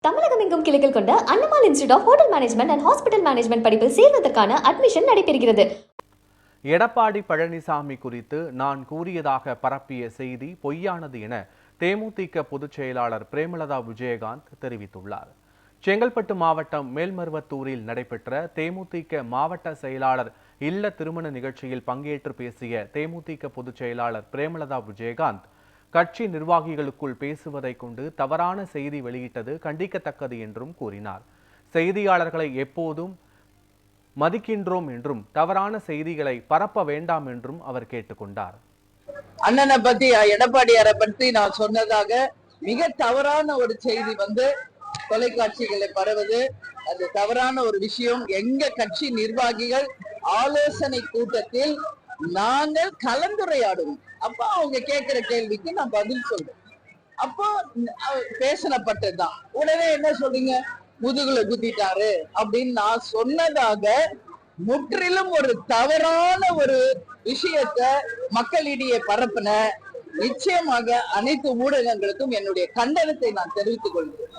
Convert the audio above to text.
தமிழகம் எங்கும் கிளைகள் கொண்ட Annamal institute of hotel management and hospital management படிப்பில் சேர்வதற்கான அட்மிஷன் நடைபெறுகிறது. எடப்பாடி பழனிசாமி குறித்து நான் கூறியதாக பரப்பிய செய்தி பொய்யானது என தேமுதிக பொதுச் செயலாளர் பிரேமலதா விஜயகாந்த் தெரிவித்துள்ளார். செங்கல்பட்டு மாவட்டம் மேல்மருவத்தூரில் நடைபெற்ற தேமுதிக மாவட்ட செயலாளர் இல்ல திருமண நிகழ்ச்சியில் பங்கேற்று பேசிய தேமுதிக பொதுச் செயலாளர் பிரேமலதா விஜயகாந்த், கட்சி நிர்வாகிகளுக்குள் பேசுவதை கொண்டு தவறான செய்தி வெளியிட்டது கண்டிக்கத்தக்கது என்றும் கூறினார். செய்தியாளர்களை எப்போதும் மதிக்கின்றோம் என்றும் தவறான செய்திகளை பரப்ப வேண்டாம் என்றும் அவர் கேட்டுக்கொண்டார். அண்ணனை பத்தி, எடப்பாடியாரை பற்றி நான் சொன்னதாக மிக தவறான ஒரு செய்தி தொலைக்காட்சிகளை பரவுது. அது தவறான ஒரு விஷயம். எங்க கட்சி நிர்வாகிகள் ஆலோசனை கூட்டத்தில் நாங்கள் கலந்துரையாடுவோம். அப்ப அவங்க கேட்கிற கேள்விக்கு நான் பதில் சொல்றேன். அப்போ பேசப்பட்டதுதான். உடனே என்ன சொல்றீங்க, முதுகுல குத்திட்டாரு அப்படின்னு நான் சொன்னதாக முற்றிலும் ஒரு தவறான ஒரு விஷயத்த மக்களிடையே பரப்பின. நிச்சயமாக அனைத்து ஊடகங்களுக்கும் என்னுடைய கண்டனத்தை நான் தெரிவித்துக் கொள்கிறேன்.